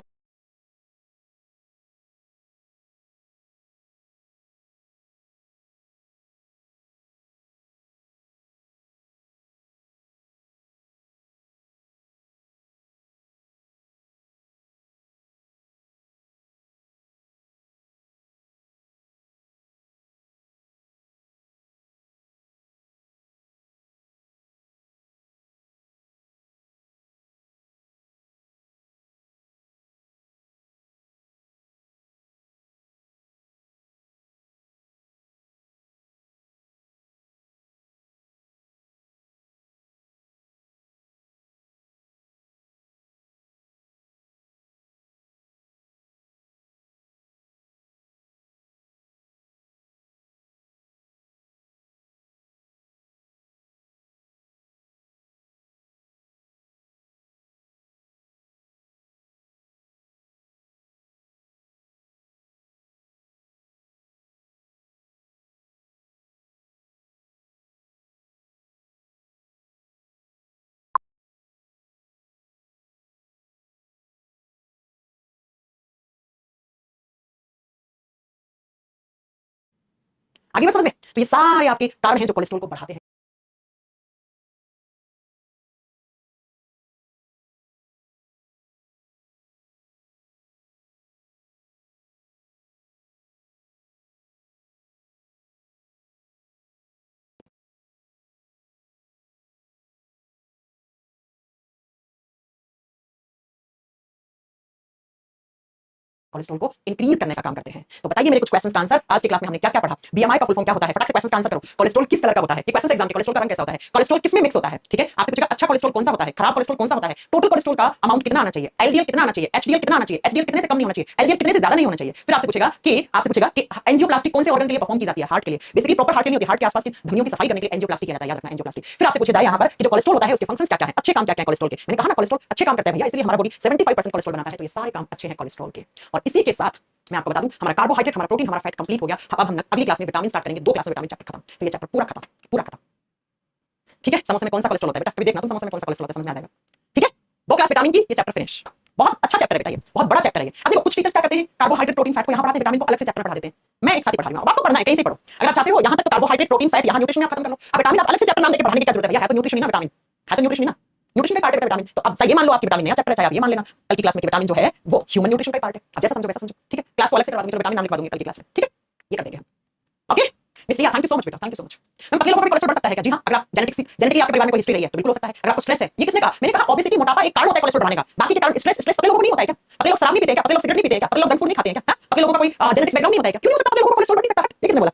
आगे बात समझ में। तो ये सारे आपके कारण हैं जो कोलेस्ट्रॉल को बढ़ाते हैं। कोलेस्ट्रॉल को इंक्रीज करने का काम करते हैं। तो बताइए मेरे कुछ क्वेश्चंस का आंसर, आज की क्लास में हमने क्या क्या पढ़ा, बीएमआई का फुल फॉर्म क्या होता है, फटाक से क्वेश्चंस का आंसर करो। कोलेस्ट्रॉल किस कलर का होता है, ये क्वेश्चन एग्जाम के, कोलेस्ट्रॉल का रंग कैसा होता है, कोलेस्ट्रॉल किसमें मिक्स होता है, ठीक है। आपसे पूछेगा अच्छा कोलेस्ट्रॉल कौन सा होता है, खराब कोलेस्ट्रॉल कौन सा होता है, टोटल कोलेस्ट्रॉल का अमाउंट कितना आना चाहिए, एलडीएल कितना आना चाहिए, एचडीएल कितना आना चाहिए, एचडीएल कितने से कम नहीं होना चाहिए, एलडीएल कितने से ज्यादा नहीं होना चाहिए। फिर आपसे पूछेगा कि एंजियोप्लास्टी कौन से ऑर्गन के लिए परफॉर्म की जाती है, हार्ट के लिए। बेसिकली प्रॉपर हार्ट के लिए होती है, हार्ट के आसपास की धमनियों की सफाई करने के लिए एंजियोप्लास्टी किया जाता है, याद रखना एंजियोप्लास्टी। फिर आपसे पूछा जाए यहाँ पर कि जो कोलेस्ट्रॉल होता है उसके फंक्शंस क्या क्या हैं, अच्छे काम क्या क्या हैं कोलेस्ट्रॉल के। मैंने कहा ना कोलेस्ट्रॉल अच्छे काम करता है भैया, इसलिए हमारा बॉडी 75% कोलेस्ट्रॉल बनाता है, तो ये सारे काम अच्छे हैं कोलेस्ट्रॉल के। और इसी के साथ मैं आपको बता दूं हमारा कार्बोहाइड्रेट, हमारा प्रोटीन, हमारा फैट कंप्लीट हो गया। अब हम अगली क्लास में विटामिन स्टार्ट करेंगे, 2 क्लास में विटामिन चैप्टर खत्म, तो ये चैप्टर पूरा खत्म, पूरा खत्म, ठीक है। समोसे में कौन सा कोलेस्ट्रॉल होता है बेटा, कभी देखना तुम समोसे में कौन सा कोलेस्ट्रॉल होता है, समझ में आ जाएगा, ठीक है। 2 क्लास विटामिन की, ये चैप्टर फिनिश। बहुत अच्छा चैप्टर है बेटा, ये बहुत बड़ा चैप्टर है ये। अब देखो कुछ टीचर्स क्या करते हैं, कार्बोहाइड्रेट प्रोटीन फैट को यहाँ पढ़ाते हैं, विटामिन को अलग से चैप्टर में पढ़ा देते हैं। मैं एक साथ ही पढ़ा रही हूँ, आपको पढ़ना है कहीं से पढ़ो। अगर आप चाहते हो यहाँ तक तो कार्बोहाइड्रेट प्रोटीन फैट यहाँ न्यूट्रिशन में आप खत्म कर लो। अब विटामिन आप अलग से चैप्टर नाम देकर पढ़ाने की क्या जरूरत है भैया, है तो न्यूट्रिशन ही ना विटामिन, है तो न्यूट्रिशन ही ना, न्यूट्रिशन का पार्ट है विटामिन। तो अब चाहे ये मान लो आपकी विटामिन नया चैप्टर है, चाहे आप ये मान लेना कल की क्लास में कि विटामिन जो है वो ह्यूमन न्यूट्रिशन का पार्ट है। अब जैसा समझो वैसा समझो, ठीक है। क्लास को अलग से करवा दूंगी, चलो विटामिन नाम लिखवा दूंगी कल की क्लास में, ठीक है। ये कर देंगे हम, ओके। मिस लिया, थैंक यू सो मच बेटा, thank you so much. Ma'am पतले लोगों में कोलेस्ट्रॉल बढ़ सकता है क्या? जी हाँ, अगर आप जेनेटिकली आपके परिवार में कोई हिस्ट्री रही है तो बिल्कुल हो सकता है। अगर आपको स्ट्रेस है, ये किसने कहा? मैंने कहा ओबेसिटी, मोटापा एक कारण होता है कोलेस्ट्रॉल बढ़ाने का, बाकी के कारण स्ट्रेस पतले लोगों को नहीं होता है क्या? पतले लोग शराब नहीं पीते हैं क्या? पतले लोग सिगरेट नहीं पीते हैं क्या? पतले लोग जंक फूड नहीं खाते हैं क्या? पतले लोगों का कोई जेनेटिक्स बैकग्राउंड नहीं होता है क्या? क्यों नहीं हो सकता पतले लोगों को कोलेस्ट्रॉल बढ़ नहीं सकता है? ये किसने बोला?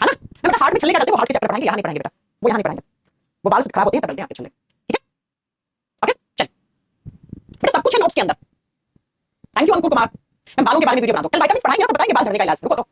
है ना? मैं बेटा हार्ट में छल्ले का डरते हो, हार्ट के चैप्टर पढ़ाएंगे, यहाँ नहीं पढ़ाएंगे बेटा, वो यहाँ नहीं पढ़ाएंगे, वो बाल खराब होते हैं, डलते हैं आपके छल्ले, ठीक है। ओके चल बेटा, सब कुछ है नोट्स के अंदर। थैंक यू अंकुर कुमार। मैं बालों के बारे में वीडियो बना दूं, कल विटामिन पढ़ाएंगे ना तो बताएंगे बाल झड़ने का इलाज। रुको तो